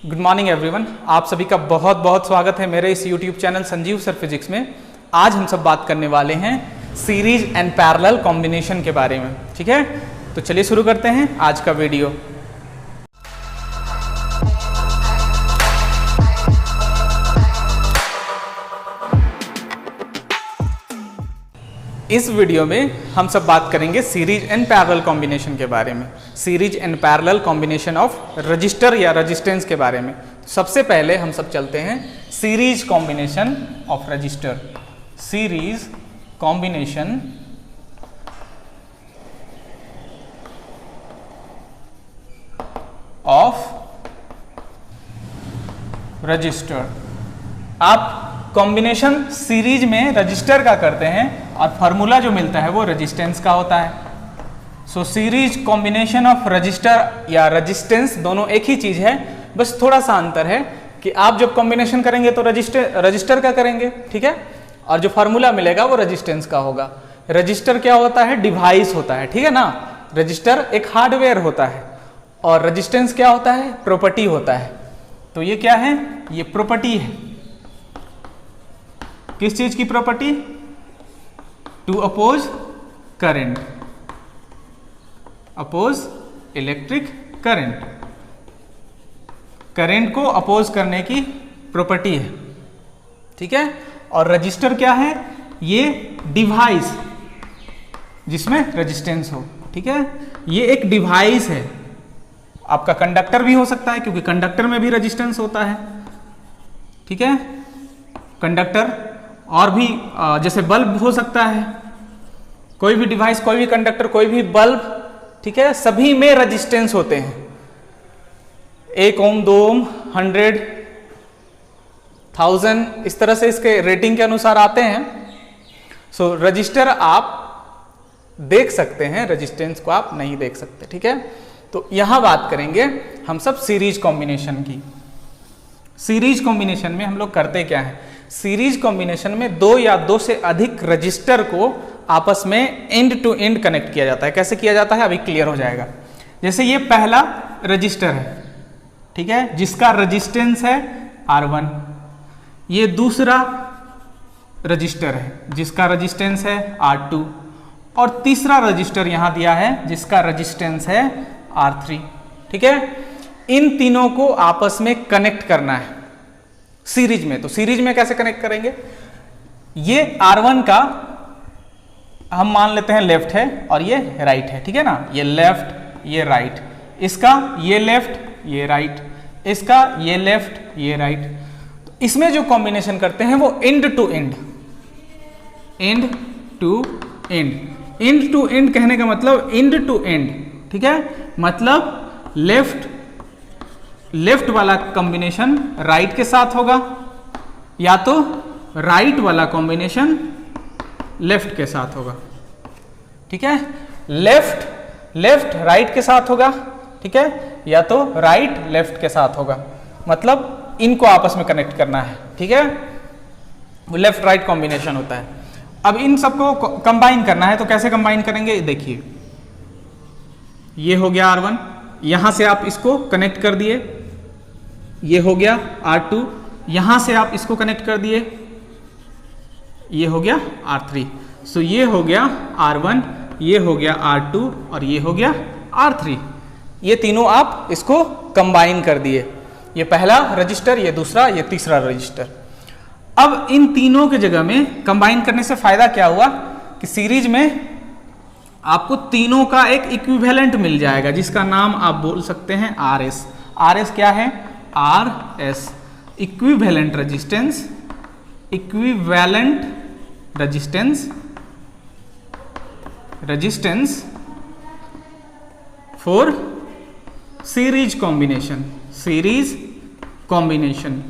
Good morning everyone, आप सभी का बहुत बहुत स्वागत है मेरे इस YouTube channel Sanjeev sir physics में। आज हम सब बात करने वाले हैं सीरीज एंड पैरेलल कॉम्बिनेशन के बारे में। ठीक है, तो चलिए शुरू करते हैं आज का वीडियो। इस वीडियो में हम सब बात करेंगे सीरीज एंड पैरेलल कॉम्बिनेशन के बारे में, series and parallel combination of register या रेजिस्टेंस के बारे में। सबसे पहले हम सब चलते हैं series combination of register, series combination of register. आप कॉम्बिनेशन सीरीज में रजिस्टर का करते हैं और फार्मूला जो मिलता है वो रेजिस्टेंस का होता है। सो सीरीज कॉम्बिनेशन ऑफ रजिस्टर या रेजिस्टेंस दोनों एक ही चीज है, बस थोड़ा सा अंतर है कि आप जब कॉम्बिनेशन करेंगे तो रजिस्टर का करेंगे, ठीक है, और जो फार्मूला मिलेगा वो रेजिस्टेंस का होगा। रजिस्टर क्या होता है? डिवाइस होता है, ठीक है ना। रजिस्टर एक हार्डवेयर होता है और रेजिस्टेंस क्या होता है? प्रॉपर्टी होता है। तो ये क्या है? ये प्रॉपर्टी है। किस चीज की property? To oppose current, oppose electric current, current को अपोज करने की प्रॉपर्टी है, ठीक है। और रजिस्टर क्या है? ये डिवाइस जिसमें रेजिस्टेंस हो, ठीक है। ये एक डिवाइस है। आपका कंडक्टर भी हो सकता है क्योंकि कंडक्टर में भी रेजिस्टेंस होता है, ठीक है। कंडक्टर और भी जैसे बल्ब हो सकता है, कोई भी डिवाइस, कोई भी कंडक्टर, कोई भी बल्ब, ठीक है, सभी में रेजिस्टेंस होते हैं। 1 ओम, 2 ओम, 100, 1000, इस तरह से इसके रेटिंग के अनुसार आते हैं। सो रजिस्टर आप देख सकते हैं, रेजिस्टेंस को आप नहीं देख सकते, ठीक है। तो यहां बात करेंगे हम सब सीरीज कॉम्बिनेशन की। सीरीज कॉम्बिनेशन में हम लोग करते क्या है? सीरीज कॉम्बिनेशन में दो या दो से अधिक रजिस्टर को आपस में एंड टू एंड कनेक्ट किया जाता है। कैसे किया जाता है अभी क्लियर हो जाएगा। जैसे ये पहला रजिस्टर है, ठीक है, जिसका रेजिस्टेंस है R1। ये दूसरा रजिस्टर है जिसका रेजिस्टेंस है R2, और तीसरा रजिस्टर यहां दिया है जिसका रेजिस्टेंस है R3, ठीक है। इन तीनों को आपस में कनेक्ट करना है सीरीज में। तो सीरीज में कैसे कनेक्ट करेंगे? ये R1 का हम मान लेते हैं लेफ्ट है और ये राइट है, ठीक है ना। ये लेफ्ट, ये राइट, इसका ये लेफ्ट, ये राइट, इसका ये लेफ्ट, ये राइट। तो इसमें जो कॉम्बिनेशन करते हैं वो end to end, end to end. End to end कहने का मतलब एंड टू एंड, ठीक है, मतलब लेफ्ट वाला कॉम्बिनेशन राइट के साथ होगा या तो राइट वाला कॉम्बिनेशन लेफ्ट के साथ होगा, ठीक है। लेफ्ट राइट के साथ होगा, ठीक है, या तो राइट लेफ्ट के साथ होगा। मतलब इनको आपस में कनेक्ट करना है, ठीक है। वो लेफ्ट राइट कॉम्बिनेशन होता है। अब इन सबको कंबाइन करना है, तो कैसे कंबाइन करेंगे? देखिए, ये हो गया R1, यहां से आप इसको कनेक्ट कर दिए, ये हो गया R2, यहां से आप इसको कनेक्ट कर दिए, ये हो गया R3। सो ये हो गया R1, ये हो गया R2 और ये हो गया R3। ये तीनों आप इसको कंबाइन कर दिए। ये पहला रजिस्टर, ये दूसरा, ये तीसरा रजिस्टर। अब इन तीनों के जगह में कंबाइन करने से फायदा क्या हुआ कि सीरीज में आपको तीनों का एक इक्विवेलेंट मिल जाएगा जिसका नाम आप बोल सकते हैं RS। RS क्या है? RS equivalent resistance, equivalent resistance for series combination, series combination,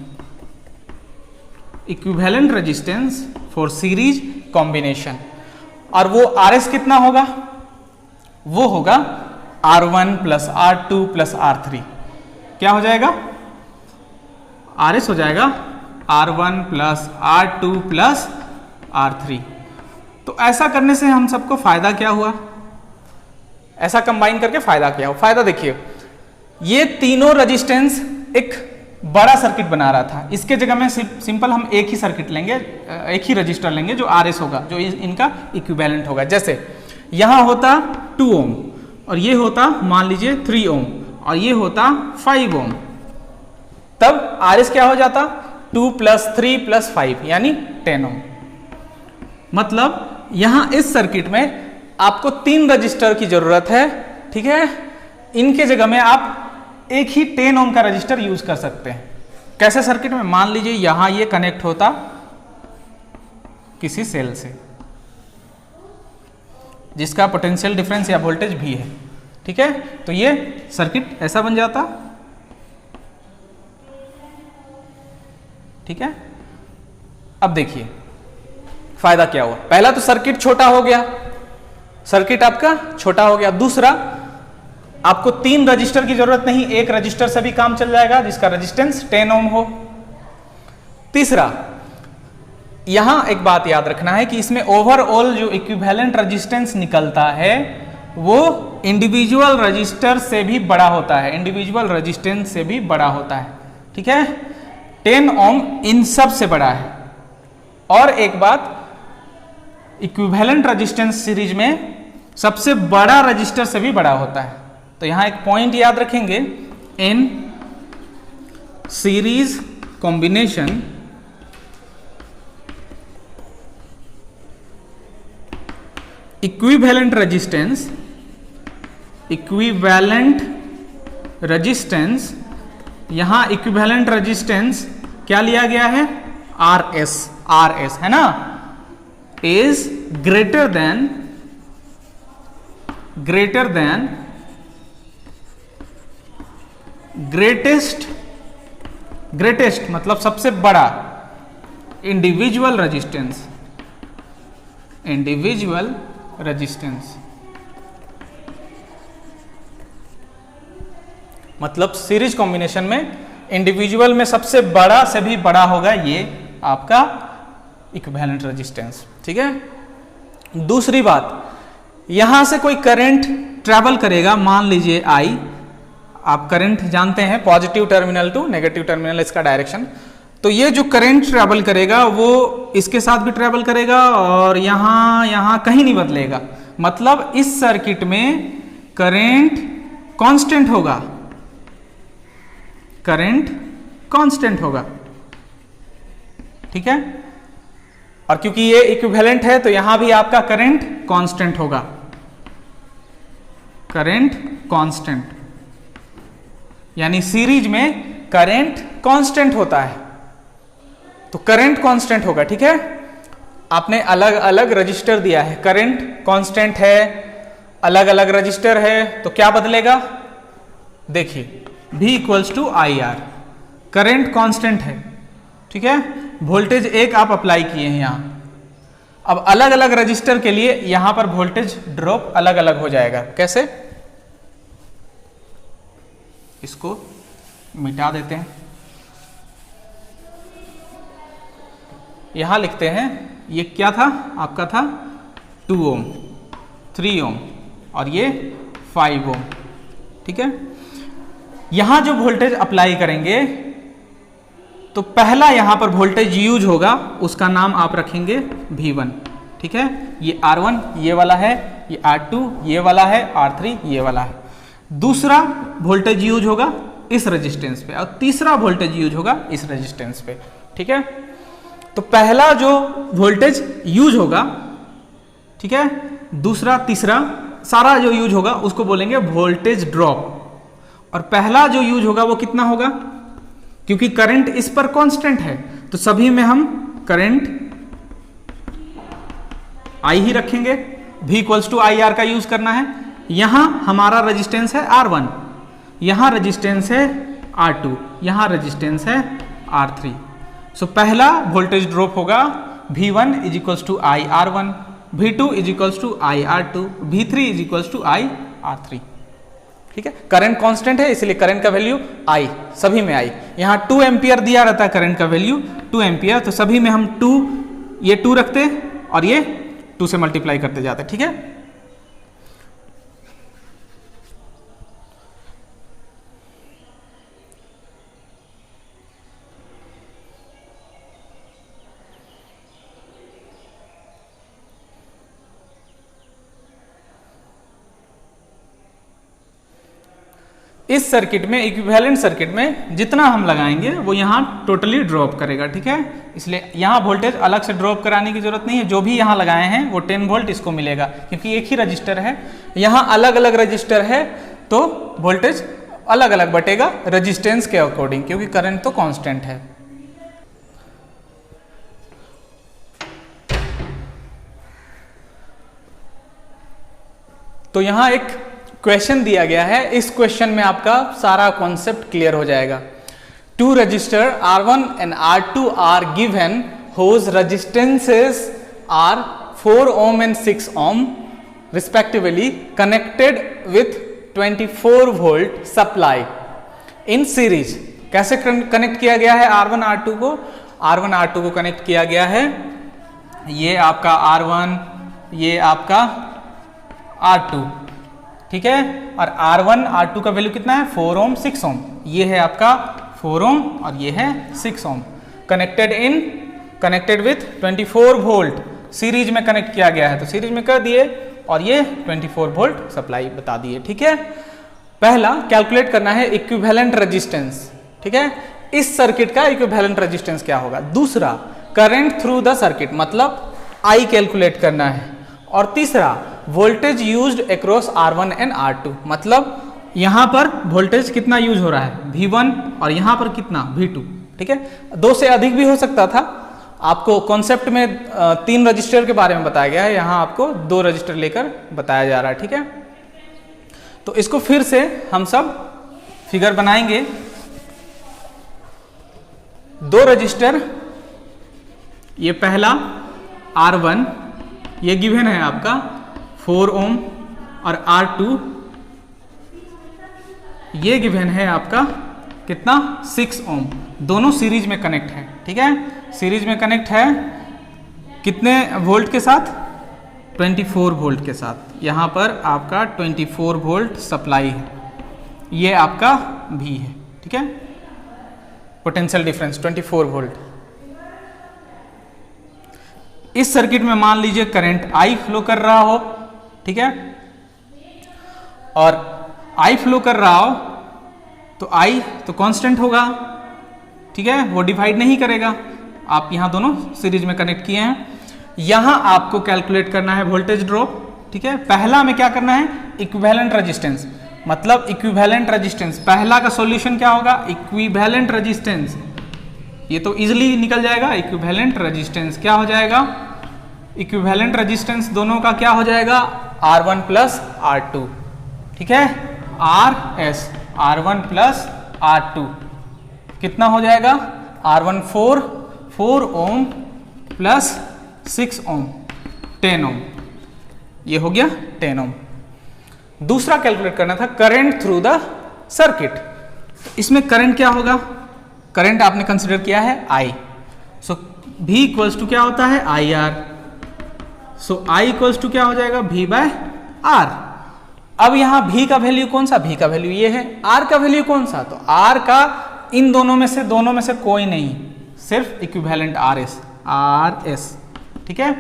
equivalent resistance for series combination. और वो RS कितना होगा? वो होगा R1 plus R2 plus R3। क्या हो जाएगा? RS हो जाएगा R1 plus R2 plus R3। तो ऐसा करने से हम सबको फायदा क्या हुआ? ऐसा कंबाइन करके फायदा क्या हो? फायदा देखिए, ये तीनों रेजिस्टेंस एक बड़ा सर्किट बना रहा था, इसके जगह में सिंपल हम एक ही सर्किट लेंगे, एक ही रजिस्टर लेंगे जो RS होगा, जो इनका इक्विवेलेंट होगा। जैसे यहाँ होता 2 ओम और ये होता मान लीजिए 3 ओम और ये होता 5 ओम, तब RS क्या हो जाता 2 + 3 + 5 यानी 10 ओम। मतलब यहां इस सर्किट में आपको 3 रजिस्टर की जरूरत है, ठीक है। इनके जगह में आप एक ही 10 ओम का रजिस्टर यूज कर सकते हैं। कैसे सर्किट में, मान लीजिए यहां ये कनेक्ट होता किसी सेल से जिसका पोटेंशियल डिफरेंस या वोल्टेज भी है, ठीक है। तो ये सर्किट ऐसा बन जाता, ठीक है। अब देखिए फायदा क्या हुआ। पहला तो सर्किट छोटा हो गया, सर्किट आपका छोटा हो गया। दूसरा, आपको 3 रजिस्टर की जरूरत नहीं, एक रजिस्टर से भी काम चल जाएगा जिसका रेजिस्टेंस 10 ओम हो। तीसरा, यहां एक बात याद रखना है कि इसमें ओवरऑल जो इक्विवेलेंट रेजिस्टेंस निकलता है वो इंडिविजुअल रजिस्टर से भी बड़ा होता है, इंडिविजुअल रेजिस्टेंस से भी बड़ा होता है, ठीक है। 10 ओम इन सब से बड़ा है। और एक बात, इक्विवेलेंट रेजिस्टेंस सीरीज में सबसे बड़ा रजिस्टर से भी बड़ा होता है। तो यहां एक पॉइंट याद रखेंगे, in series combination equivalent resistance, यहां इक्विवेलेंट रेजिस्टेंस क्या लिया गया है, RS है ना, इज ग्रेटर देन ग्रेटेस्ट मतलब सबसे बड़ा इंडिविजुअल रेजिस्टेंस, मतलब सीरीज कॉम्बिनेशन में इंडिविजुअल में सबसे बड़ा से भी बड़ा होगा ये आपका इक्विवेलेंट रेजिस्टेंस, ठीक है। दूसरी बात, यहां से कोई करंट ट्रेवल करेगा, मान लीजिए I, आप करंट जानते हैं positive terminal to negative terminal इसका डायरेक्शन, तो ये जो करंट ट्रेवल करेगा वो इसके साथ भी ट्रेवल करेगा और यहां कहीं नहीं बदलेगा। मतलब इस सर्किट में करंट कांस्टेंट होगा, ठीक है। और क्योंकि ये इक्विवेलेंट है तो यहां भी आपका करंट कांस्टेंट होगा, यानी सीरीज में करंट कांस्टेंट होता है, तो करंट कांस्टेंट होगा, ठीक है। आपने अलग अलग रजिस्टर दिया है, करंट कांस्टेंट है, अलग अलग रजिस्टर है, तो क्या बदलेगा, देखिए V = IR, करंट कांस्टेंट है, ठीक है। वोल्टेज एक आप अप्लाई किए हैं यहां, अब अलग अलग रजिस्टर के लिए यहां पर वोल्टेज ड्रॉप अलग अलग हो जाएगा। कैसे, इसको मिटा देते हैं, यहां लिखते हैं, ये क्या था आपका, था 2 ओम, 3 ओम और ये 5 ओम, ठीक है। यहां जो वोल्टेज अप्लाई करेंगे तो पहला यहां पर वोल्टेज यूज होगा, उसका नाम आप रखेंगे V1, ठीक है। ये R1 ये वाला है, ये R2 ये वाला है, R3 ये वाला है। दूसरा वोल्टेज यूज होगा इस रेजिस्टेंस पे और तीसरा वोल्टेज यूज होगा इस रेजिस्टेंस पे, ठीक है। तो पहला जो वोल्टेज यूज होगा, ठीक है, दूसरा तीसरा सारा जो यूज होगा उसको बोलेंगे वोल्टेज ड्रॉप, और पहला जो यूज होगा वो कितना होगा, क्योंकि करंट इस पर कांस्टेंट है तो सभी में हम करंट I ही रखेंगे, V = IR का यूज करना है। यहां हमारा रेजिस्टेंस है R1, यहां रेजिस्टेंस है R2, यहां रेजिस्टेंस है R3। सो पहला वोल्टेज ड्रॉप होगा V1 = IR1, V2 = IR2, V3 = IR3, ठीक है। करंट कांस्टेंट है इसलिए करंट का वैल्यू I, सभी में I। यहां 2 एम्पियर दिया रहता है करंट का वैल्यू 2 एम्पियर, तो सभी में हम 2, ये 2 रखते और ये 2 से मल्टीप्लाई करते जाते, ठीक है। इस सर्किट में, इक्विवेलेंट सर्किट में जितना हम लगाएंगे वो यहाँ टोटली ड्रॉप करेगा, ठीक है। इसलिए यहाँ वोल्टेज अलग से ड्रॉप कराने की जरूरत नहीं है, जो भी यहाँ लगाए हैं वो 10 वोल्ट इसको मिलेगा, क्योंकि एक ही रजिस्टर है। यहाँ अलग अलग रजिस्टर है तो वोल्टेज अलग अलग बटेगा रजिस्टेंस के अकॉर्डिंग, क्योंकि करंट तो कांस्टेंट है। तो यहाँ एक क्वेश्चन दिया गया है, इस क्वेश्चन में आपका सारा कॉन्सेप्ट क्लियर हो जाएगा। Two resistor R1 and R2 are given whose resistances are 4 ohm and 6 ohm respectively connected with 24 volt supply in series। कैसे कनेक्ट किया गया है R1 R2 को? R1 R2 को कनेक्ट किया गया है, ये आपका R1, ये आपका R2, ठीक है। और R1 R2 का वैल्यू कितना है? 4 ओम 6 ओम। ये है आपका 4 ओम और ये है 6 ओम। कनेक्टेड विथ 24 वोल्ट, सीरीज में कनेक्ट किया गया है तो सीरीज में कर दिए, और ये 24 वोल्ट सप्लाई बता दिए, ठीक है। पहला कैलकुलेट करना है इक्विवेलेंट रेजिस्टेंस, ठीक है। इस सर्किट का इक्विवेलेंट रेजिस्टेंस क्या होगा। दूसरा करंट थ्रू द सर्किट, मतलब I कैलकुलेट करना है। और तीसरा voltage used across R1 and R2, मतलब यहां पर वोल्टेज कितना यूज हो रहा है, V1, और यहां पर कितना, V2, ठीक है। 2 से अधिक भी हो सकता था। आपको कॉन्सेप्ट में 3 रजिस्टर के बारे में बताया गया है, यहां आपको 2 रजिस्टर लेकर बताया जा रहा है, ठीक है। तो इसको फिर से हम सब फिगर बनाएंगे। 2 रजिस्टर, ये पहला R1 ये गिवन है आपका 4 ओम, और R2 ये गिवन है आपका कितना, 6 ओम। दोनों सीरीज में कनेक्ट है, ठीक है। सीरीज में कनेक्ट है कितने वोल्ट के साथ, 24 वोल्ट के साथ। यहां पर आपका 24 वोल्ट सप्लाई है, ये आपका V है, ठीक है। Potential difference 24 volt. इस सर्किट में मान लीजिए करंट I फ्लो कर रहा हो, ठीक है, और I फ्लो कर रहा हो तो I तो कांस्टेंट होगा, ठीक है, वो डिवाइड नहीं करेगा। आप यहां दोनों सीरीज में कनेक्ट किए हैं। यहां आपको कैलकुलेट करना है वोल्टेज ड्रॉप, ठीक है। पहला में क्या करना है, इक्विवेलेंट रेजिस्टेंस, मतलब इक्विवेलेंट रेजिस्टेंस। पहला का सॉल्यूशन क्या होगा, इक्विवेलेंट रेजिस्टेंस। ये तो इजिली निकल जाएगा। इक्विवेलेंट रेजिस्टेंस क्या हो जाएगा, इक्विवेलेंट रेजिस्टेंस दोनों का क्या हो जाएगा, R1 प्लस R2, ठीक है, RS, R1 प्लस R2 कितना हो जाएगा, R1 4 ओम प्लस 6 ओम 10 ओम, ये हो गया 10 ओम। दूसरा कैलकुलेट करना था करंट थ्रू द सर्किट। इसमें करंट क्या होगा, करंट आपने कंसिडर किया है I, so V equals to क्या होता है, IR। So I equals to क्या हो जाएगा, V बाय R। अब यहां V का वैल्यू कौन सा, V का वैल्यू ये है। R का वैल्यू कौन सा, तो R का इन दोनों में से कोई नहीं, सिर्फ इक्विवेलेंट RS, ठीक है।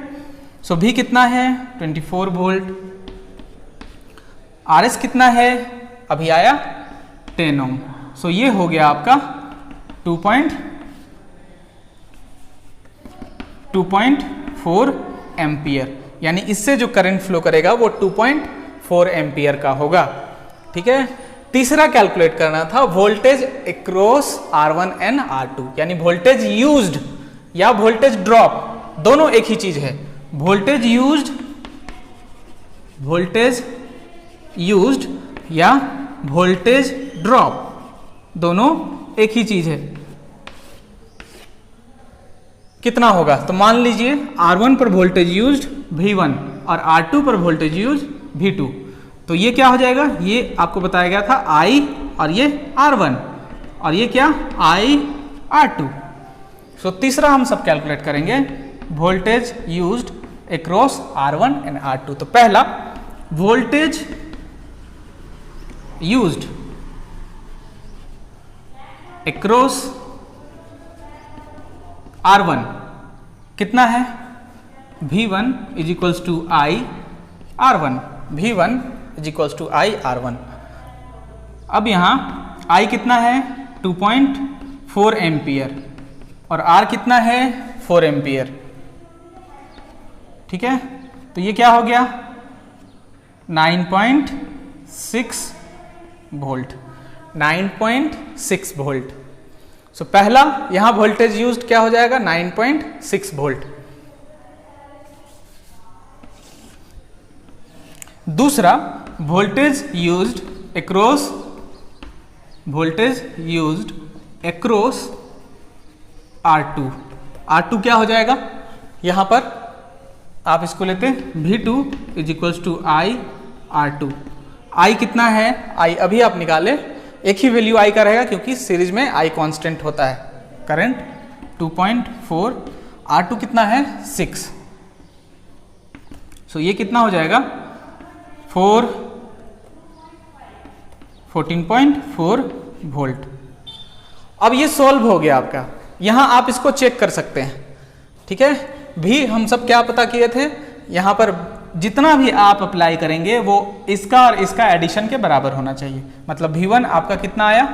सो V कितना है, 24 वोल्ट। RS कितना है, अभी आया 10 ओम। सो ये हो गया आपका 2.4 एम्पियर, यानी इससे जो करंट फ्लो करेगा वो 2.4 एम्पियर का होगा, ठीक है। तीसरा कैलकुलेट करना था voltage across R1 and R2, यानी वोल्टेज यूज्ड या वोल्टेज ड्रॉप, दोनों एक ही चीज है। वोल्टेज यूज्ड या वोल्टेज ड्रॉप, दोनों एक ही चीज है। कितना होगा, तो मान लीजिए R1 पर वोल्टेज यूज्ड V1 और R2 पर वोल्टेज यूज्ड V2, तो ये क्या हो जाएगा, ये आपको बताया गया था I और ये R1, और ये क्या I R2। सो तीसरा हम सब कैलकुलेट करेंगे voltage used across R1 and R2। तो पहला वोल्टेज यूज्ड अक्रॉस R1 कितना है, V1 is equals to I R1, V1 is equals to I R1। अब यहाँ I कितना है 2.4 एम्पियर और R कितना है 4 एम्पियर। ठीक है, तो ये क्या हो गया 9.6 वोल्ट, 9.6 वोल्ट। सो पहला यहां वोल्टेज यूज्ड क्या हो जाएगा 9.6 वोल्ट। दूसरा voltage used across R2। R2 क्या हो जाएगा, यहां पर आप इसको लेते हैं V2 is equals to I R2। I कितना है, I अभी आप निकाले, एक ही वैल्यू I का रहेगा क्योंकि सीरीज में I कांस्टेंट होता है। करंट 2.4, R2 कितना है 6। सो ये कितना हो जाएगा 14.4 वोल्ट। अब ये सॉल्व हो गया आपका, यहां आप इसको चेक कर सकते हैं। ठीक है, भी हम सब क्या पता किए थे, यहां पर जितना भी आप अप्लाई करेंगे वो इसका और इसका एडिशन के बराबर होना चाहिए। मतलब V1 आपका कितना आया,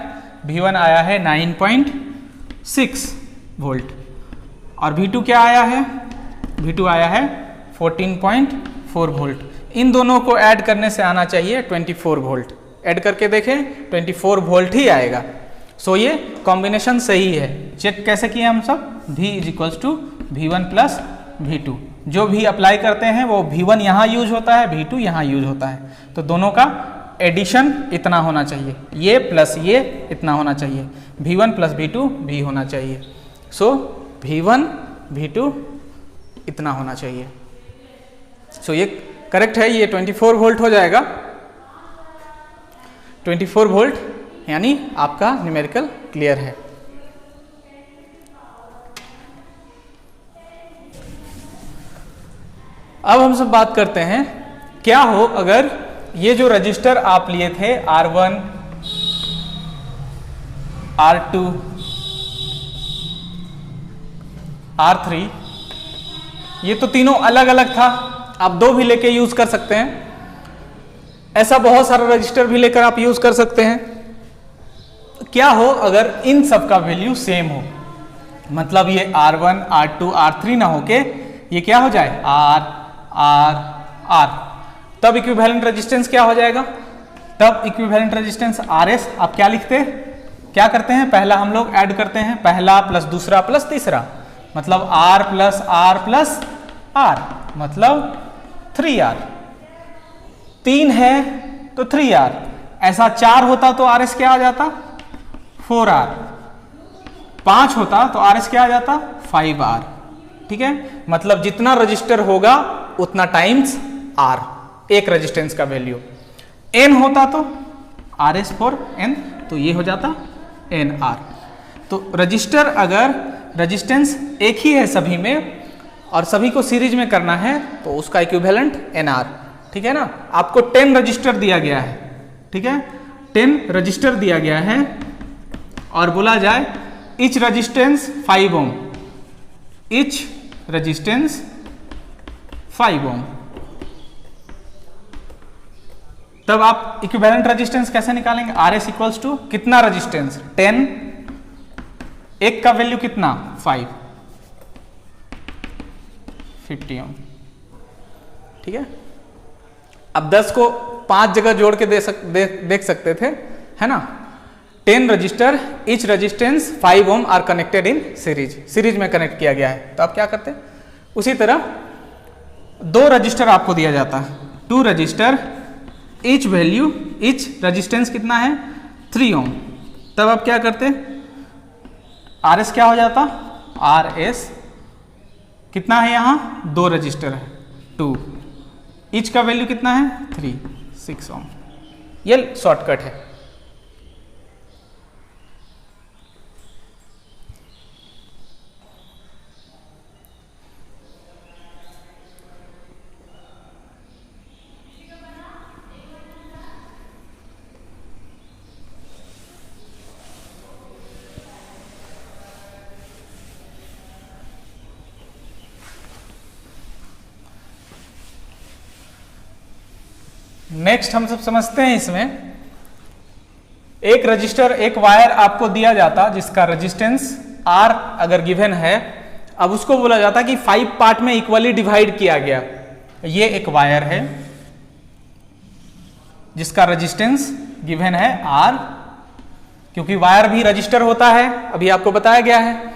V1 आया है 9.6 वोल्ट और V2 क्या आया है, V2 आया है 14.4 वोल्ट। इन दोनों को ऐड करने से आना चाहिए 24 वोल्ट। ऐड करके देखें 24 वोल्ट ही आएगा। सो ये कॉम्बिनेशन सही है। चेक कैसे किए हम सब, V is equals to V1 plus V2। जो भी अप्लाई करते हैं वो V1 यहाँ यूज होता है, V2 यहाँ यूज होता है। तो दोनों का एडिशन इतना होना चाहिए, ये प्लस ये इतना होना चाहिए, V1 प्लस V2 भी होना चाहिए। सो V1 V2 इतना होना चाहिए। सो ये करेक्ट है, ये 24 वोल्ट हो जाएगा। 24 वोल्ट यानी आपका न्यूमेरिकल क्लियर है। अब हम सब बात करते हैं क्या हो अगर ये जो रजिस्टर आप लिए थे R1 R2 R3, ये तो तीनों अलग अलग था, आप दो भी लेके यूज कर सकते हैं। ऐसा बहुत सारा रजिस्टर भी लेकर आप यूज कर सकते हैं। क्या हो अगर इन सब का वैल्यू सेम हो, मतलब ये R1 R2 R3 ना होके ये क्या हो जाए R R R, तब इक्विवेलेंट रेजिस्टेंस क्या हो जाएगा, तब इक्विवेलेंट रेजिस्टेंस RS। आप क्या लिखते हैं, क्या करते हैं, पहला हम लोग ऐड करते हैं, पहला प्लस दूसरा प्लस तीसरा, मतलब R plus R plus R, मतलब 3R। 3 है तो 3R, ऐसा 4 होता तो RS क्या आ जाता 4R, 5 होता तो RS क्या आ जाता 5R। ठीक है, मतलब जितना रजिस्टर होगा उतना टाइम्स R, एक रेजिस्टेंस का वैल्यू। N होता तो RS for N, तो ये हो जाता NR। तो रजिस्टर अगर रेजिस्टेंस एक ही है सभी में और सभी को सीरीज में करना है तो उसका इक्विवेलेंट NR। ठीक है ना, आपको 10 रजिस्टर दिया गया है। ठीक है, 10 रजिस्टर दिया गया है और बोला जाए इच रजिस्टेंस 5 ओम, इच रजिस्टेंस 5 ओम, तब आप इक्विवेलेंट रेजिस्टेंस कैसे निकालेंगे, RS इक्वल्स टू कितना रेजिस्टेंस 10, एक का वैल्यू कितना 5, 50 ओम। ठीक है, अब 10 को 5 जगह जोड़ के देख सकते थे, है ना। 10 resistor, each resistance 5 ohm are connected in series, series में कनेक्ट किया गया है। तो आप क्या करते हैं, उसी तरह 2 रजिस्टर आपको दिया जाता है, 2 register, etch value, etch resistance कितना है 3 ओम, तब आप क्या करते हैं, RS क्या हो जाता, RS कितना है, यहाँ 2 रजिस्टर है 2, इच का वैल्यू कितना है 3, 6 ओम। ये शॉर्टकट है। नेक्स्ट हम सब समझते हैं इसमें एक रजिस्टर, एक वायर आपको दिया जाता जिसका रेजिस्टेंस R अगर गिवन है, अब उसको बोला जाता कि 5 पार्ट में इक्वली डिवाइड किया गया। ये एक वायर है जिसका रेजिस्टेंस गिवन है R, क्योंकि वायर भी रजिस्टर होता है, अभी आपको बताया गया है।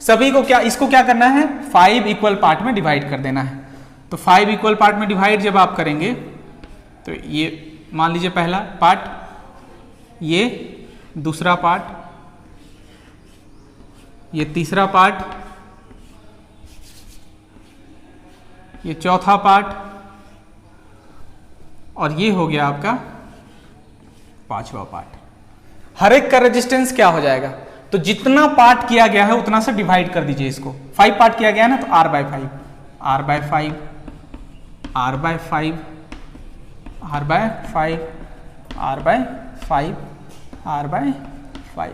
सभी को क्या, इसको क्या करना है, 5 इक्वल पार्ट में डिवाइड कर देना है। तो 5 इक्वल पार्ट में डिवाइड जब आप करेंगे तो ये मान लीजिए पहला पार्ट, ये दूसरा पार्ट, ये तीसरा पार्ट, ये चौथा पार्ट, और ये हो गया आपका 5वां पार्ट। हर एक का रेजिस्टेंस क्या हो जाएगा, तो जितना पार्ट किया गया है उतना से डिवाइड कर दीजिए इसको। 5 पार्ट किया गया है ना, तो R/5, R/5, R/5, R/5, R/5, R/5,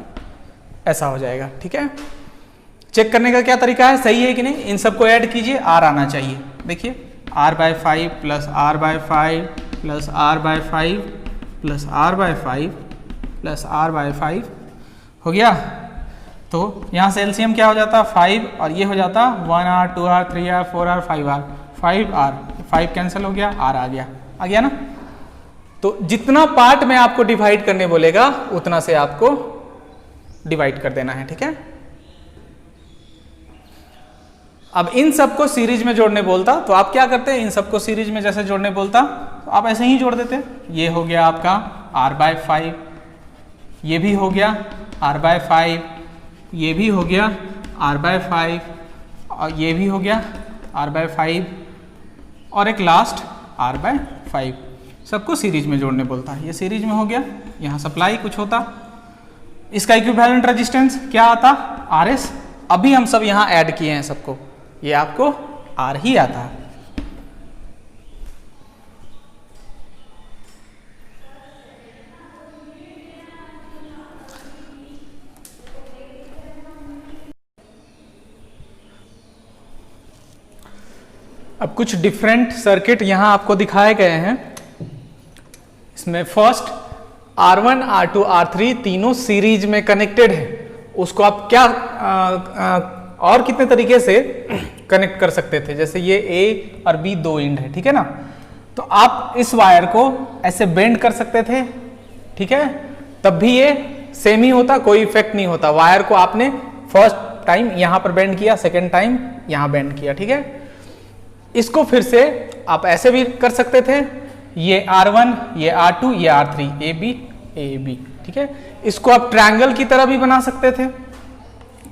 ऐसा हो जाएगा। ठीक है, चेक करने का क्या तरीका है, सही है कि नहीं, इन सबको ऐड कीजिए, R आना चाहिए। देखिए R/5 plus R/5 plus R/5 plus R/5 plus R/5 हो गया। तो यहाँ से एलसीएम क्या हो जाता, 5, और ये हो जाता 1R, 2R, 3R, 4R, 5R, 5R, 5 cancel हो गया, R आ गया ना। तो जितना पार्ट में आपको डिवाइड करने बोलेगा उतना से आपको डिवाइड कर देना है। ठीक है, अब इन सबको सीरीज में जोड़ने बोलता तो आप क्या करते हैं, इन सबको सीरीज में जैसे जोड़ने बोलता तो आप ऐसे ही जोड़ देते। ये हो गया आपका R/5, ये भी हो गया R/5, ये भी हो गया R/5, और ये भी हो गया R/5, और एक लास्ट R/5। सबको सीरीज में जोड़ने बोलता है, ये सीरीज में हो गया। यहाँ सप्लाई कुछ होता, इसका इक्विवेलेंट रेजिस्टेंस क्या आता, RS। अभी हम सब यहाँ ऐड किए हैं सबको, ये आपको R ही आता है। अब कुछ डिफरेंट सर्किट यहां आपको दिखाए गए हैं। इसमें फर्स्ट R1, R2, R3 तीनों सीरीज में कनेक्टेड है। उसको आप क्या और कितने तरीके से कनेक्ट कर सकते थे, जैसे ये A और B 2 एंड है, ठीक है ना। तो आप इस वायर को ऐसे बेंड कर सकते थे, ठीक है, तब भी ये सेम ही होता, कोई इफेक्ट नहीं होता। वायर को आपने फर्स्ट टाइम यहां पर बेंड किया, सेकेंड टाइम यहां बेंड किया, ठीक है। इसको फिर से आप ऐसे भी कर सकते थे, ये R1, ये R2, ये R3, AB, ठीक है। इसको आप ट्रायंगल की तरह भी बना सकते थे,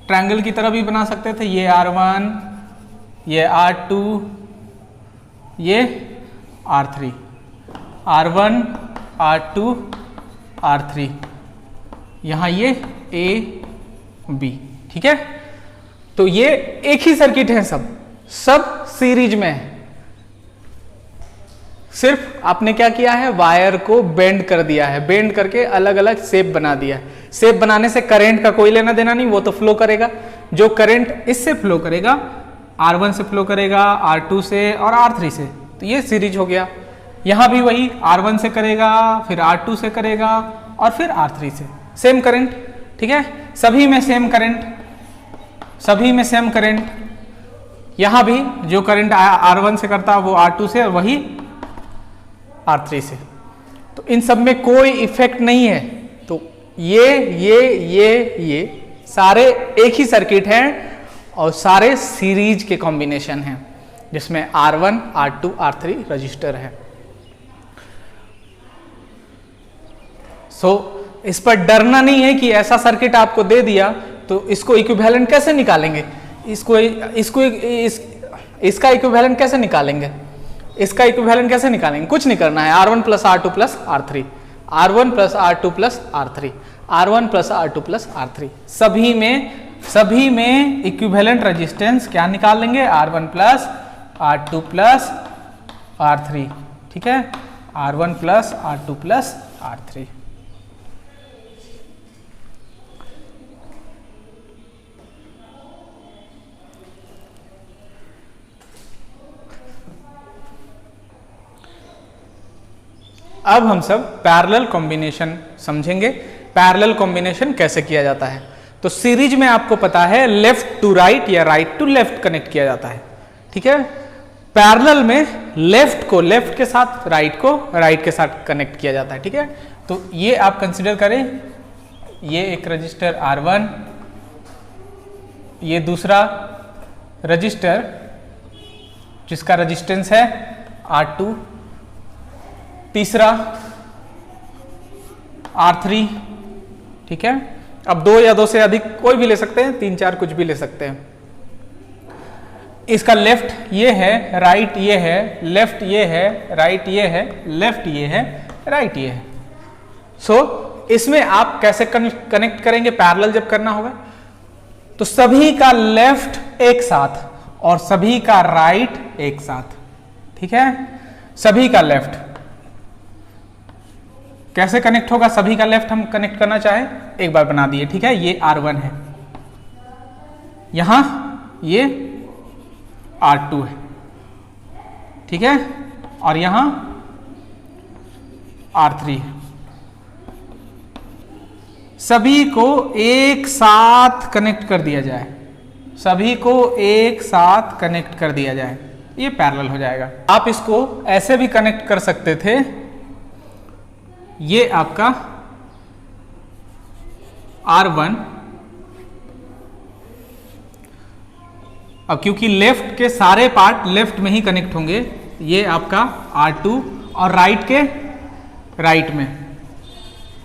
ट्रायंगल की तरह भी बना सकते थे। ये R1, ये R2, ये R3, R1, R2, R3, यहाँ ये AB, ठीक है। तो ये एक ही सर्किट है, सब सीरीज में है। सिर्फ आपने क्या किया है, वायर को बेंड कर दिया है, बेंड करके अलग अलग शेप बना दिया है। शेप बनाने से करंट का कोई लेना देना नहीं, वो तो फ्लो करेगा। जो करंट इससे फ्लो करेगा, R1 से फ्लो करेगा, R2 से और R3 से, तो ये सीरीज हो गया। यहां भी वही R1 से करेगा, फिर R2 से करेगा और फिर R3 से, सेम करंट, ठीक है। सभी में सेम करंट, सभी में सेम करंट। यहां भी जो करंट R1 से करता वो R2 से और वही R3 से। तो इन सब में कोई इफेक्ट नहीं है। तो ये सारे एक ही सर्किट हैं और सारे सीरीज के कॉम्बिनेशन हैं, जिसमें R1, R2, R3 रजिस्टर है। इस पर डरना नहीं है कि ऐसा सर्किट आपको दे दिया तो इसको इक्विवेलेंट कैसे निकालेंगे, इसका इक्विवेलेंट कैसे निकालेंगे, इसका इक्विवेलेंट कैसे निकालेंगे, कुछ नहीं करना है। R1 plus R2 plus R3, R1 plus R2 plus R3, R1 plus R2 plus R3, सभी में इक्विवेलेंट रेजिस्टेंस क्या निकाल लेंगे, R1 plus R2 plus R3, ठीक है, R1 plus R2 plus R3। अब हम सब पैरेलल कॉम्बिनेशन समझेंगे। पैरेलल कॉम्बिनेशन कैसे किया जाता है। तो सीरीज में आपको पता है लेफ्ट टू राइट या राइट टू लेफ्ट कनेक्ट किया जाता है, ठीक है। पैरेलल में लेफ्ट को लेफ्ट के साथ, राइट को राइट के साथ कनेक्ट किया जाता है, ठीक है। तो ये आप कंसिडर करें, ये एक रजिस्टर R1, ये दूसरा रजिस्टर जिसका रेजिस्टेंस है R2, तीसरा R3, ठीक है। अब 2 या 2 से अधिक कोई भी ले सकते हैं, 3 4 कुछ भी ले सकते हैं। इसका लेफ्ट ये है, राइट ये है, लेफ्ट ये है, राइट ये है, लेफ्ट ये है, राइट ये है। सो इसमें आप कैसे कनेक्ट करेंगे पैरेलल जब करना होगा? तो सभी का लेफ्ट एक साथ और सभी का राइट एक साथ, ठीक है। सभी का लेफ्ट कैसे कनेक्ट होगा? सभी का लेफ्ट हम कनेक्ट करना चाहें, एक बार बना दिए, ठीक है। ये R1 है, यहां ये R2 है, ठीक है, और यहां R3 है। सभी को एक साथ कनेक्ट कर दिया जाए, सभी को एक साथ कनेक्ट कर दिया जाए, ये पैरेलल हो जाएगा। आप इसको ऐसे भी कनेक्ट कर सकते थे, ये आपका R1, अब क्योंकि लेफ्ट के सारे पार्ट लेफ्ट में ही कनेक्ट होंगे, ये आपका R2 और राइट के राइट में,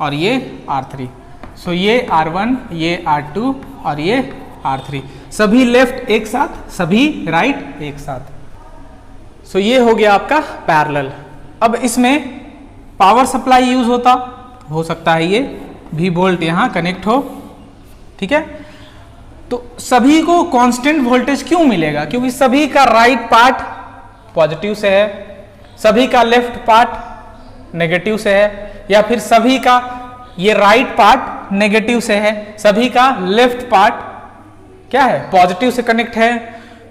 और ये R3। सो ये R1, ये R2 और ये R3, सभी लेफ्ट एक साथ, सभी राइट एक साथ। सो ये हो गया आपका पैरेलल। अब इसमें पावर सप्लाई यूज हो सकता है, ये भी वोल्ट यहां कनेक्ट हो, ठीक है। तो सभी को कांस्टेंट वोल्टेज क्यों मिलेगा? क्योंकि सभी का राइट पार्ट पॉजिटिव से है, सभी का लेफ्ट पार्ट नेगेटिव से है, या फिर सभी का ये राइट पार्ट नेगेटिव से है, सभी का लेफ्ट पार्ट क्या है? पॉजिटिव से कनेक्ट है।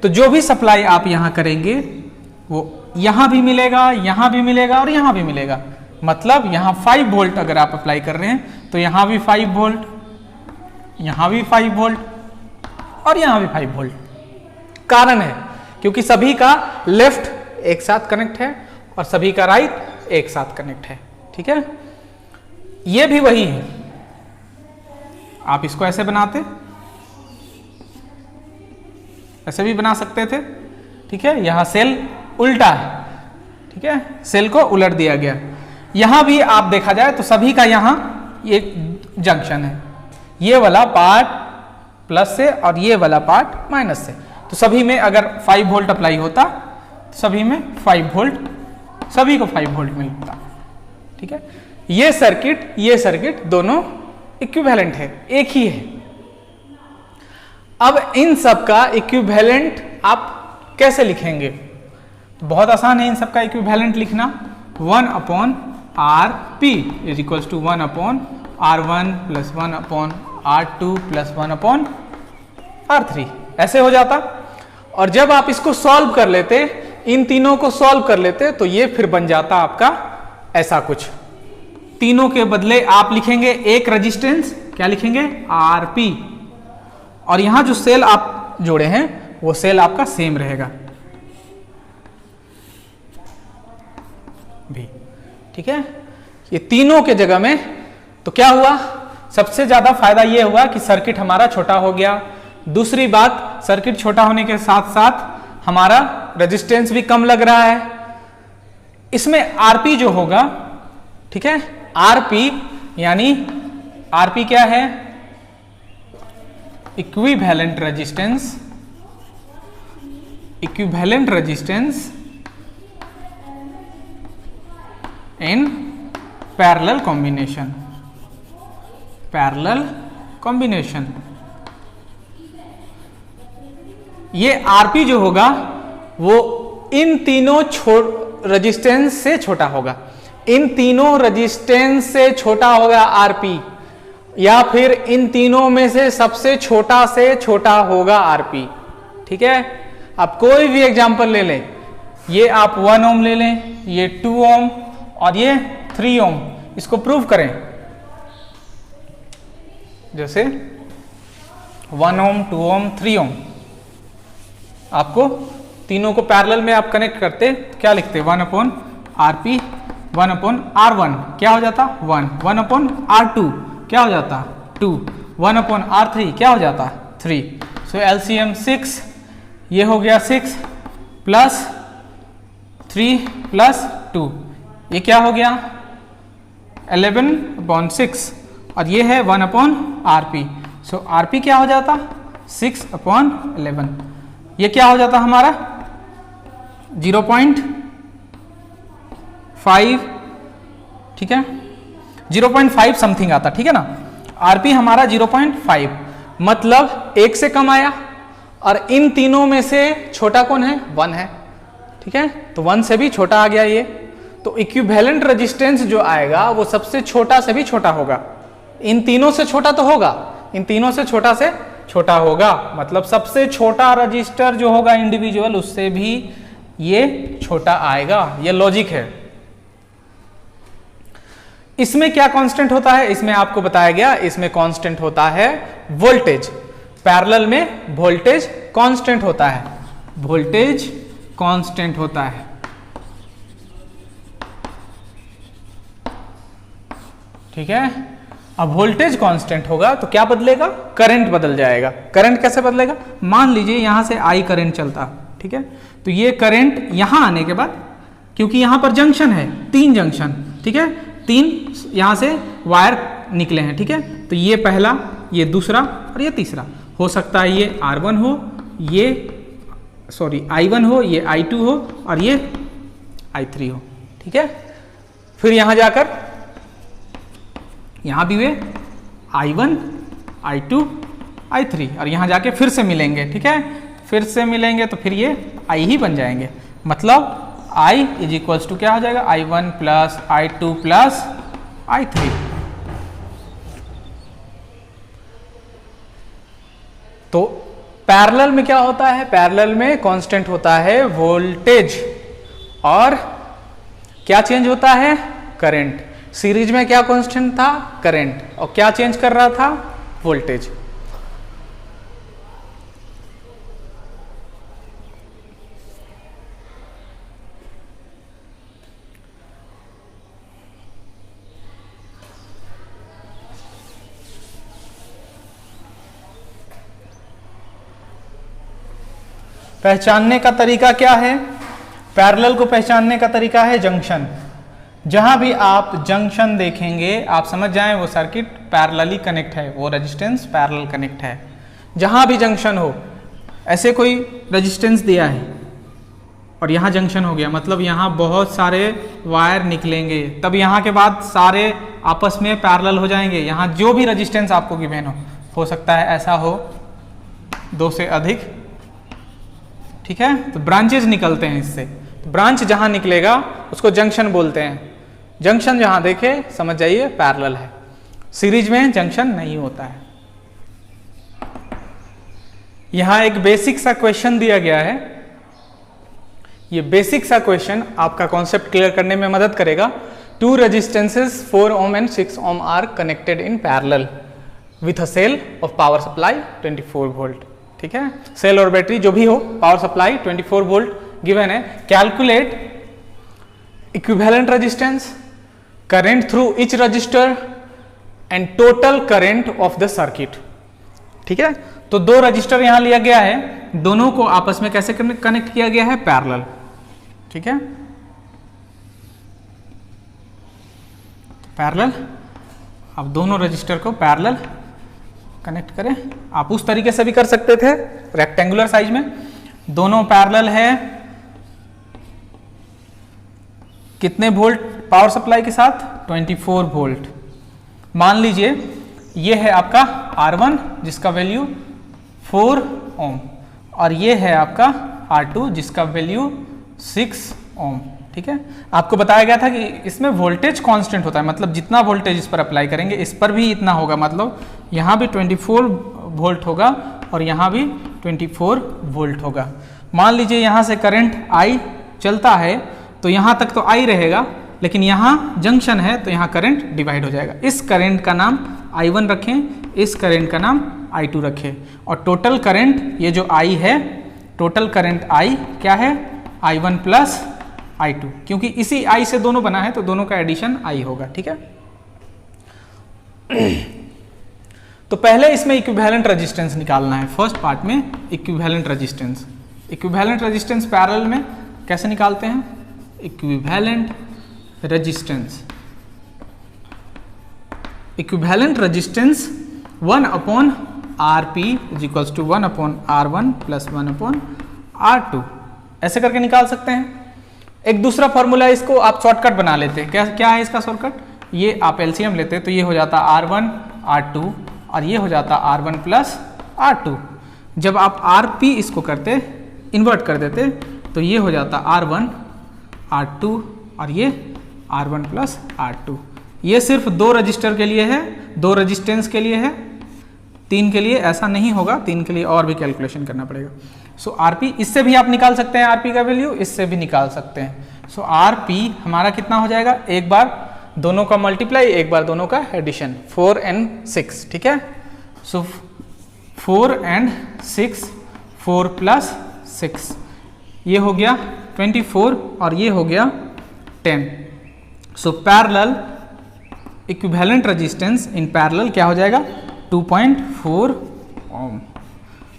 तो जो भी सप्लाई आप यहां करेंगे वो यहां भी मिलेगा, यहां भी मिलेगा और यहां भी मिलेगा। मतलब यहां 5 वोल्ट अगर आप अप्लाई कर रहे हैं तो यहां भी 5 वोल्ट, यहां भी 5 वोल्ट और यहां भी 5 वोल्ट। कारण है क्योंकि सभी का लेफ्ट एक साथ कनेक्ट है और सभी का राइट एक साथ कनेक्ट है, ठीक है। ये भी वही है, आप इसको ऐसे बनाते, ऐसे भी बना सकते थे, ठीक है। यहां सेल उल्टा है, ठीक है, सेल को उलट दिया गया। यहां भी आप देखा जाए तो सभी का यहां ये जंक्शन है, ये वाला पार्ट प्लस से और ये वाला पार्ट माइनस से। तो सभी में अगर 5 वोल्ट अप्लाई होता तो सभी में 5 वोल्ट, सभी को 5 वोल्ट मिलता, ठीक है। ये सर्किट दोनों इक्विवेलेंट है, एक ही है। अब इन सब का इक्विवेलेंट आप कैसे लिखेंगे? तो बहुत आसान है इन सब का इक्विवेलेंट लिखना। 1/RP is equals to 1/R1 plus 1/R2 plus 1/R3, ऐसे हो जाता। और जब आप इसको सॉल्व कर लेते, इन तीनों को सॉल्व कर लेते, तो ये फिर बन जाता आपका ऐसा कुछ। तीनों के बदले आप लिखेंगे एक रेजिस्टेंस, क्या लिखेंगे? RP, और यहां जो सेल आप जोड़े हैं वो सेल आपका सेम रहेगा भी, ठीक है। ये तीनों के जगह में तो क्या हुआ? सबसे ज्यादा फायदा ये हुआ कि सर्किट हमारा छोटा हो गया। दूसरी बात, सर्किट छोटा होने के साथ साथ हमारा रेजिस्टेंस भी कम लग रहा है। इसमें RP जो होगा, ठीक है, RP यानी RP क्या है? Equivalent resistance, equivalent resistance in parallel combination, parallel combination. ये RP जो होगा वो इन तीनों रेजिस्टेंस से छोटा होगा, इन तीनों रेजिस्टेंस से छोटा होगा RP, या फिर इन तीनों में से सबसे छोटा होगा RP, ठीक है। आप कोई भी एग्जांपल ले लें, ये आप 1 ओम ले लें, ये 2 ओम और ये 3 ओम, इसको प्रूव करें। जैसे 1 ओम, 2 ओम, 3 ओम, आपको तीनों को पैरेलल में आप कनेक्ट करते क्या लिखते 1/RP 1/R1 क्या हो जाता 1, 1/R2 क्या हो जाता 2, 1/R3 क्या हो जाता 3। सो LCM 6, ये हो गया 6 प्लस 3 प्लस 2, ये क्या हो गया 11/6 और ये है 1/RP। सो RP क्या हो जाता 6/11, ये क्या हो जाता हमारा 0.5, ठीक है 0.5 समथिंग आता, ठीक है ना। RP हमारा 0.5, मतलब 1 से कम आया और इन तीनों में से छोटा कौन है 1 है, ठीक है, तो 1 से भी छोटा आ गया ये। तो इक्विवेलेंट रेजिस्टेंस जो आएगा वो सबसे छोटा से भी छोटा होगा, इन तीनों से छोटा तो होगा, इन तीनों से छोटा होगा, मतलब सबसे छोटा रजिस्टर जो होगा इंडिविजुअल उससे भी ये छोटा आएगा, ये लॉजिक है। इसमें क्या कांस्टेंट होता है, इसमें आपको बताया गया, इसमें कांस्टेंट होता है वोल्टेज। पैरेलल में वोल्टेज कांस्टेंट होता है, वोल्टेज कांस्टेंट होता है, ठीक है। अब वोल्टेज कांस्टेंट होगा तो क्या बदलेगा, करंट बदल जाएगा। करंट कैसे बदलेगा, मान लीजिए यहां से I करंट चलता, ठीक है, तो ये करंट यहां आने के बाद, क्योंकि यहां पर जंक्शन है, 3 जंक्शन, ठीक है, 3 यहां से वायर निकले हैं, ठीक है, तो ये पहला, ये दूसरा और ये तीसरा। हो सकता है ये R1 हो, ये I1 हो, ये I2 हो और ये I3 हो, ठीक है। फिर यहां जाकर यहां भी वे I1, I2, I3 और यहां जाके फिर से मिलेंगे, ठीक है, फिर से मिलेंगे तो फिर ये I ही बन जाएंगे, मतलब I इज इक्वल्स टू क्या हो जाएगा I1 plus I2 plus I3। तो पैरेलल में क्या होता है, पैरेलल में कांस्टेंट होता है वोल्टेज और क्या चेंज होता है करंट। सीरीज में क्या कांस्टेंट था करंट, और क्या चेंज कर रहा था वोल्टेज। पहचानने का तरीका क्या है, पैरेलल को पहचानने का तरीका है जंक्शन। जहां भी आप जंक्शन देखेंगे आप समझ जाएं वो सर्किट पैरेलली कनेक्ट है, वो रेजिस्टेंस पैरेलल कनेक्ट है। जहां भी जंक्शन हो, ऐसे कोई रेजिस्टेंस दिया है और यहाँ जंक्शन हो गया, मतलब यहाँ बहुत सारे वायर निकलेंगे, तब यहाँ के बाद सारे आपस में पैरेलल हो जाएंगे। यहाँ जो भी रेजिस्टेंस आपको गिवन हो सकता है ऐसा हो 2 से अधिक, ठीक है, तो ब्रांचेज निकलते हैं इससे। तो ब्रांच जहां निकलेगा उसको जंक्शन बोलते हैं। जंक्शन जहां देखे समझ जाइए पैरेलल है, सीरीज में जंक्शन नहीं होता है। यहां एक बेसिक सा क्वेश्चन दिया गया है, ये बेसिक सा क्वेश्चन आपका कॉन्सेप्ट क्लियर करने में मदद करेगा। 2 resistances 4 ohm and 6 ohm are connected in parallel with a cell of power supply 24 volt, ठीक है, सेल और बैटरी जो भी हो, पावर सप्लाई 24 वोल्ट गिवन है। Calculate equivalent resistance, current through each resistor and total current of the circuit, ठीक है। तो 2 रजिस्टर यहां लिया गया है, दोनों को आपस में कैसे कनेक्ट किया गया है पैरेलल, ठीक है, पैरेलल। अब दोनों रजिस्टर को पैरेलल कनेक्ट करें, आप उस तरीके से भी कर सकते थे रेक्टेंगुलर साइज में। दोनों पैरेलल है कितने वोल्ट पावर सप्लाई के साथ 24 वोल्ट। मान लीजिए ये है आपका R1 जिसका वैल्यू 4 ohm और ये है आपका R2 जिसका वैल्यू 6 ohm, ठीक है। आपको बताया गया था कि इसमें वोल्टेज कांस्टेंट होता है, मतलब जितना वोल्टेज इस पर अप्लाई करेंगे इस पर भी इतना होगा, मतलब यहाँ भी 24 वोल्ट होगा और यहाँ भी 24 वोल्ट होगा। मान लीजिए यहाँ से करंट I चलता है तो यहाँ तक तो I रहेगा, लेकिन यहाँ जंक्शन है तो यहाँ करंट डिवाइड हो जाएगा। इस करंट का नाम I1 रखें, इस करंट का नाम I2 रखें और टोटल करंट ये जो I है, टोटल करंट I क्या है, I1 प्लस I2, क्योंकि इसी I से दोनों बना है तो दोनों का एडिशन I होगा। ठीक है, तो पहले इसमें इक्विवेलेंट रेजिस्टेंस निकालना है। फर्स्ट पार्ट में equivalent resistance, equivalent resistance parallel में कैसे निकालते हैं, equivalent resistance, equivalent resistance 1/RP is equals to 1/R1 plus 1/R2, ऐसे करके निकाल सकते हैं। एक दूसरा फॉर्मूला इसको आप शॉर्टकट बना लेते हैं। क्या है इसका शॉर्टकट, ये आप एलसीएम लेते हैं तो ये हो जाता R1 R2 और ये हो जाता R1 प्लस R2। जब आप RP इसको करते इन्वर्ट कर देते तो ये हो जाता R1 R2 और ये R1 प्लस R2। ये सिर्फ 2 रजिस्टर के लिए है, 2 रजिस्टेंस के लिए है, 3 के लिए ऐसा नहीं होगा, 3 के लिए और भी कैलकुलेशन करना पड़ेगा। सो RP इससे भी आप निकाल सकते हैं, RP का वैल्यू इससे भी निकाल सकते हैं। सो RP हमारा कितना हो जाएगा, एक बार दोनों का मल्टीप्लाई, एक बार दोनों का एडिशन, 4 and 6। ठीक है, सो 4 and 6, 4 प्लस 6 ये हो गया 24 और ये हो गया 10। So parallel equivalent resistance in parallel क्या हो जाएगा, 2.4 ओम।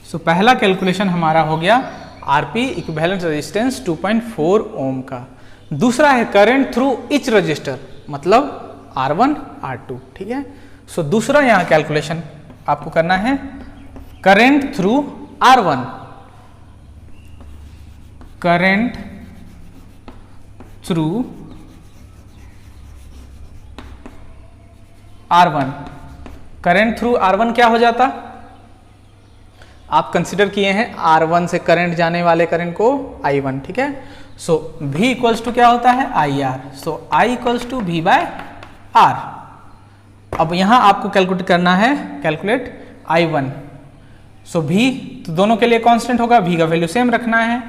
सो पहला कैलकुलेशन हमारा हो गया RP इक्विवेलेंट रेजिस्टेंस 2.4 ओम का। दूसरा है करंट थ्रू ईच रजिस्टर, मतलब R1 R2। ठीक है, सो दूसरा यहाँ कैलकुलेशन आपको करना है current through R1, current through R1, current through R1 क्या हो जाता, आप कंसिडर किए हैं R1 से करंट जाने वाले करंट को I1। ठीक है, सो V इक्वल्स टू क्या होता है, IR। So I equals to V by R। अब यहां आपको कैलकुलेट करना है, कैलकुलेट I1। सो V तो दोनों के लिए कांस्टेंट होगा, V का वैल्यू सेम रखना है।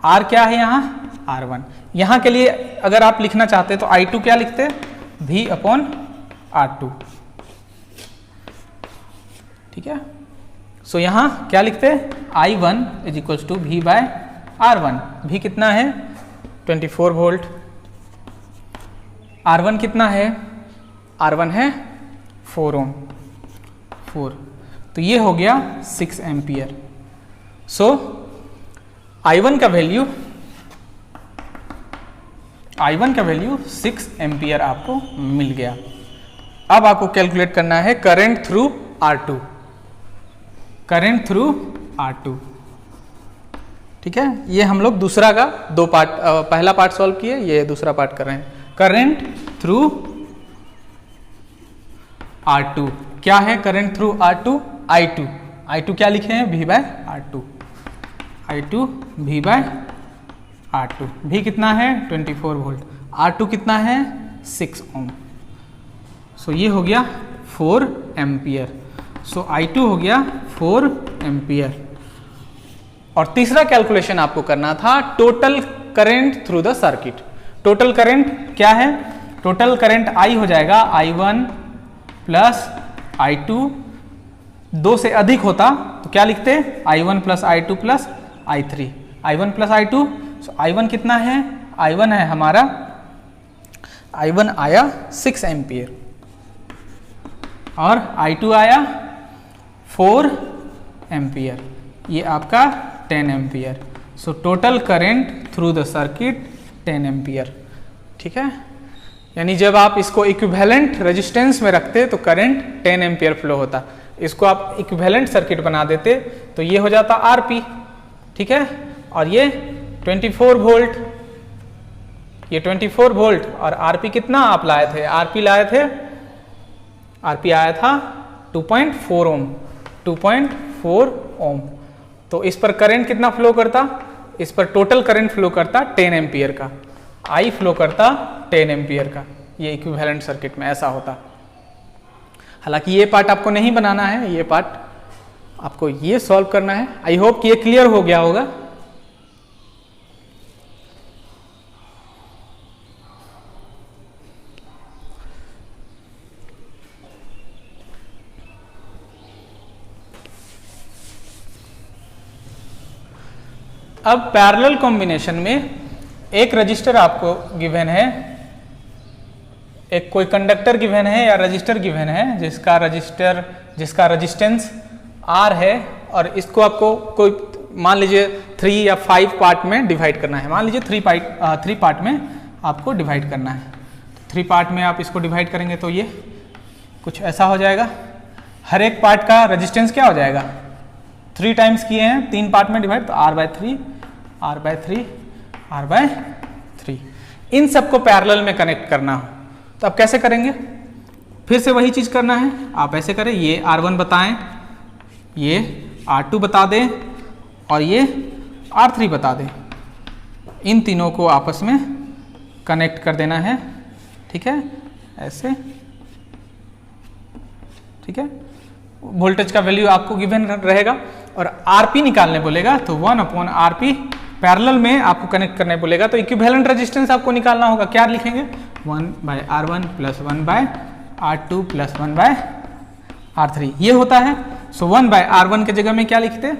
R क्या है यहाँ, R1। यहां के लिए अगर आप लिखना चाहते तो I2 क्या लिखते, V अपॉन R2। ठीक है, सो यहां क्या लिखते, I1 is equals to V by R1। V कितना है, 24 वोल्ट। R1 कितना है, R1 है 4 ओम, 4, तो ये हो गया 6 एम्पियर। सो I1 का वैल्यू 6 एम्पियर आपको मिल गया। अब आपको कैलकुलेट करना है current through R2, current through R2। ठीक है, ये हम लोग दूसरा का 2 पार्ट, पहला पार्ट सॉल्व किए, ये दूसरा पार्ट कर रहे हैं। करंट थ्रू R2 क्या है, करंट थ्रू R2 I2 क्या लिखे हैं, V by R2, I2 V by R2। V कितना है 24 वोल्ट, R2 कितना है 6 ओम। सो ये हो गया 4 एम्पियर। सो I2 हो गया 4 एम्पियर। और तीसरा कैलकुलेशन आपको करना था total current through the circuit. Total current क्या है, टोटल करंट I हो जाएगा I1 प्लस I2, 2 से अधिक होता तो क्या लिखते, I1 plus I2 plus I3, I1 plus I2। सो I1 कितना है, I1 है हमारा, I1 आया 6 एम्पियर और I2 आया 4 एम्पियर, ये आपका 10 ampere. So total current through the circuit 10 ampere. ठीक है, यानी जब आप इसको इक्विवेलेंट रेजिस्टेंस में रखते तो करंट 10 एम्पियर फ्लो होता, इसको आप इक्विवेलेंट सर्किट बना देते तो ये हो जाता RP। ठीक है, और ये 24 वोल्ट, ये 24 वोल्ट और RP कितना आप लाए थे, RP लाए थे, RP आया था 2.4 ओम, 2.4 ओम। तो इस पर करंट कितना फ्लो करता, इस पर टोटल करंट फ्लो करता 10 एम्पियर का, I फ्लो करता 10 एम्पियर का। ये इक्विवेलेंट सर्किट में ऐसा होता। हालांकि ये पार्ट आपको नहीं बनाना है, ये पार्ट आपको ये सॉल्व करना है। आई होप कि ये क्लियर हो गया होगा। अब पैरेलल कॉम्बिनेशन में एक रजिस्टर आपको गिवन है, एक कोई कंडक्टर गिवन है या रजिस्टर गिवन है जिसका रेजिस्टेंस R है, और इसको आपको कोई मान लीजिए 3 या 5 पार्ट में डिवाइड करना है। मान लीजिए 3 पार्ट में आपको डिवाइड करना है। 3 पार्ट में आप इसको डिवाइड करेंगे तो ये कुछ ऐसा हो जाएगा। हर एक पार्ट का रेजिस्टेंस क्या हो जाएगा, 3 टाइम्स किए हैं 3 पार्ट में डिवाइड, तो R/3 R/3 R/3। इन सबको पैरेलल में कनेक्ट करना हो तो आप कैसे करेंगे, फिर से वही चीज करना है। आप ऐसे करें, ये R1 बताएं, ये R2 बता दें और ये R3 बता दें। इन तीनों को आपस में कनेक्ट कर देना है, ठीक है, ऐसे, ठीक है। वोल्टेज का वैल्यू आपको गिवन रहेगा और आरपी निकालने बोलेगा तो 1/RP पैरेलल में आपको कनेक्ट करने बोलेगा, तो इक्विवेलेंट रेजिस्टेंस आपको निकालना होगा। क्या लिखेंगे, 1/R1 + 1/R2 + 1/R3 ये होता है। सो 1/R1 के जगह में क्या लिखते,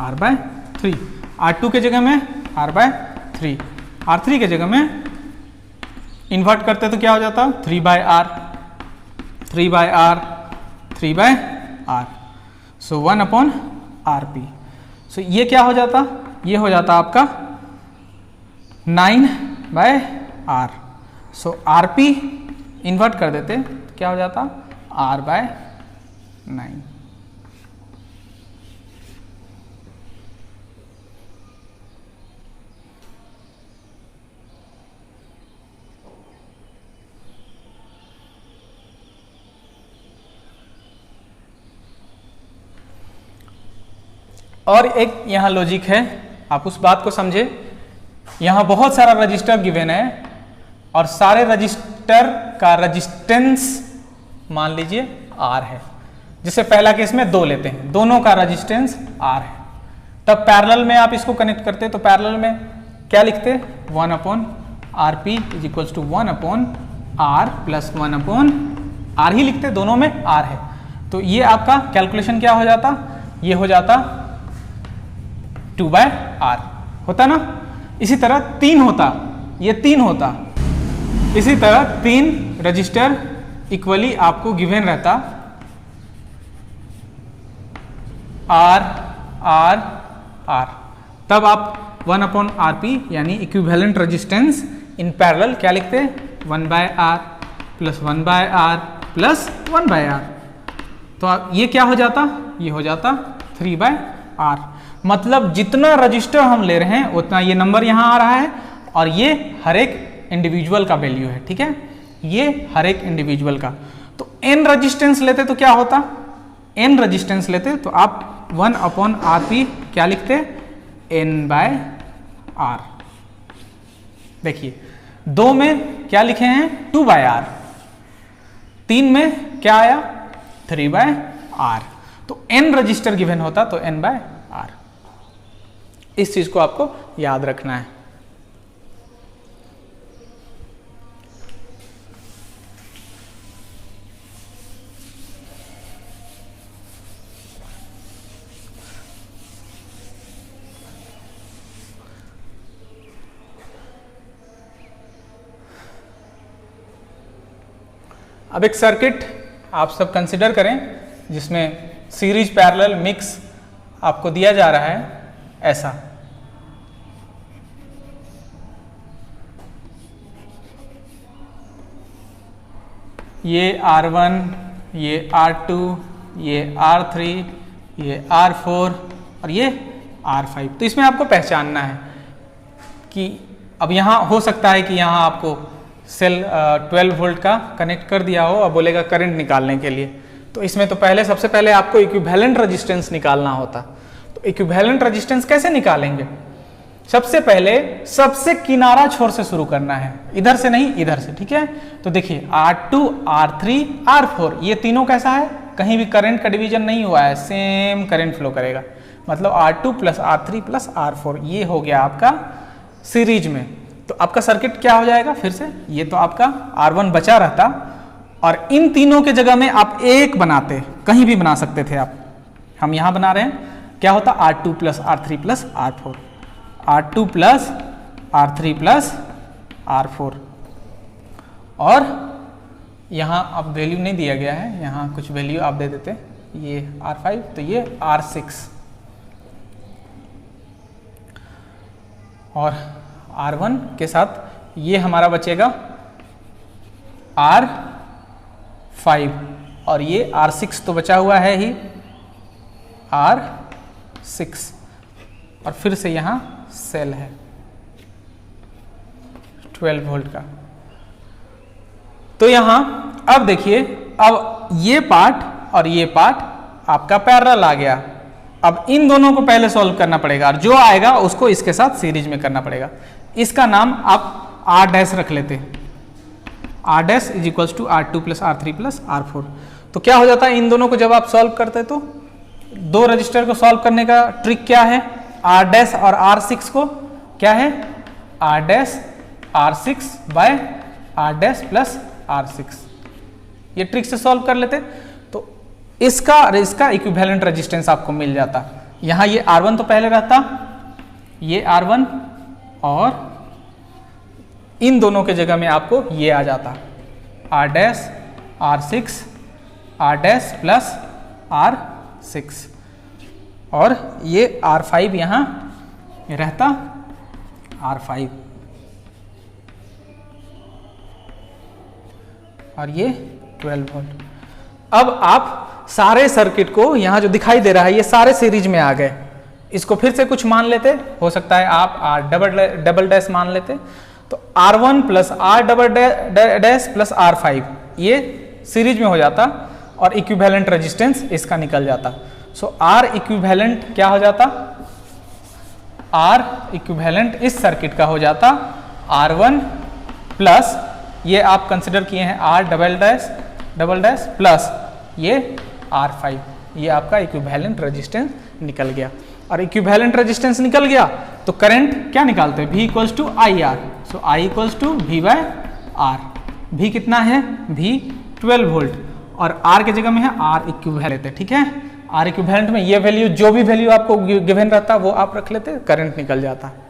R/3, R2 के जगह में R/3, R3 के जगह में इन्वर्ट करते तो क्या हो जाता, 3/R 3/R 3/R, सो 1/RP। सो ये क्या हो जाता, ये हो जाता आपका 9/R। सो RP इन्वर्ट कर देते क्या हो जाता, R/9। और एक यहाँ लॉजिक है, आप उस बात को समझे। यहाँ बहुत सारा रजिस्टर गिवन है और सारे रजिस्टर का रेजिस्टेंस मान लीजिए R है। जिससे पहला केस में 2 लेते हैं, दोनों का रेजिस्टेंस R है। तब पैरेलल में आप इसको कनेक्ट करते तो पैरेलल में क्या लिखते, 1/RP = 1/R + 1/R ही लिखते, दोनों में R है। तो ये आपका कैलकुलेशन क्या हो जाता, ये हो जाता 2/R होता ना। इसी तरह 3 होता, ये 3 होता, इसी तरह 3 रजिस्टर इक्वली आपको गिवन रहता, R R R। तब आप 1/RP यानी इक्विवेलेंट रेजिस्टेंस इन पैरेलल क्या लिखते, 1/R + 1/R + 1/R। तो ये क्या हो जाता, ये हो जाता 3/R। मतलब जितना रजिस्टर हम ले रहे हैं उतना ये नंबर यहाँ आ रहा है और ये हर एक इंडिविजुअल का वैल्यू है, ठीक है, ये हर एक इंडिविजुअल का। तो n रजिस्टेंस लेते तो क्या होता, n रजिस्टेंस लेते तो आप 1/RP क्या लिखते, n/R। देखिए 2 में क्या लिखे हैं, 2/R, 3 में क्या आया, 3/R। तो n रजिस्टर गिवन होता तो n/R। इस चीज को आपको याद रखना है। अब एक सर्किट आप सब कंसिडर करें जिसमें सीरीज पैरेलल मिक्स आपको दिया जा रहा है ऐसा। ये R1, ये R2, ये R3, ये R4 और ये R5। तो इसमें आपको पहचानना है कि अब यहाँ हो सकता है कि यहाँ आपको सेल 12 वोल्ट का कनेक्ट कर दिया हो और बोलेगा करंट निकालने के लिए। तो इसमें तो सबसे पहले आपको इक्विवेलेंट रेजिस्टेंस निकालना होता। तो इक्विवेलेंट रेजिस्टेंस कैसे निकालेंगे, सबसे पहले सबसे किनारा छोर से शुरू करना है, इधर से नहीं इधर से, ठीक है। तो देखिए R2, R3, R4 ये तीनों कैसा है, कहीं भी करंट का डिवीजन नहीं हुआ है, सेम करंट फ्लो करेगा। मतलब R2 + R3 + R4 ये हो गया आपका सीरीज में। तो आपका सर्किट क्या हो जाएगा, फिर से ये तो आपका R1 बचा रहता और इन तीनों के जगह में आप एक बनाते, कहीं भी बना सकते थे आप। हम यहाँ बना रहे हैं क्या होता R2 plus R3 plus R4, R2 plus R3 plus R4। और यहाँ अब वैल्यू नहीं दिया गया है, यहाँ कुछ वैल्यू आप दे देते, ये R5 तो ये R6 और R1 के साथ ये हमारा बचेगा R5 और ये R6 तो बचा हुआ है ही R6 और फिर से यहाँ सेल है 12 वोल्ट का। तो यहाँ अब देखिए, अब ये पार्ट और ये पार्ट आपका पैरेलल आ गया। अब इन दोनों को पहले सॉल्व करना पड़ेगा और जो आएगा उसको इसके साथ सीरीज में करना पड़ेगा। इसका नाम आप R डैश रख लेते हैं, R dash is equals to R2 plus R3 plus R4। तो क्या हो जाता है, इन दोनों को जब आप सॉल्व करते तो दो रजिस्टर को सॉल्व करने का ट्रिक क्या है, R डैश और R6 को क्या है R dash R6 by R dash plus R6, ये ट्रिक से सॉल्व कर लेते तो इसका इक्विवेलेंट रेजिस्टेंस आपको मिल जाता। यहाँ ये R1 तो पहले रहता, ये R1 और इन दोनों के जगह में आपको ये आ जाता R dash R6 R dash plus R6 और ये R5 यहाँ रहता R5 और ये 12 वोल्ट। अब आप सारे सर्किट को यहाँ जो दिखाई दे रहा है ये सारे सीरीज में आ गए। इसको फिर से कुछ मान लेते, हो सकता है आप R डबल डैश मान लेते, तो R1 plus R double dash plus R5 ये सीरीज में हो जाता और इक्विवेलेंट रेजिस्टेंस इसका निकल जाता। सो R इक्विवेलेंट क्या हो जाता, R इक्विवेलेंट इस सर्किट का हो जाता R1 प्लस ये आप कंसिडर किए हैं R डबल डैश प्लस ये R5, ये आपका इक्विवेलेंट रेजिस्टेंस निकल गया। और इक्विवेलेंट रेजिस्टेंस निकल गया तो करंट क्या निकालते हैं, V equals to I R. So I equals to V by R। V कितना है, V 12 वोल्ट और R के जगह में है R इक्विवेलेंट है, ठीक है। R इक्विवेलेंट में ये वैल्यू, जो भी वैल्यू आपको गिवन रहता है वो आप रख लेते, करंट निकल जाता है।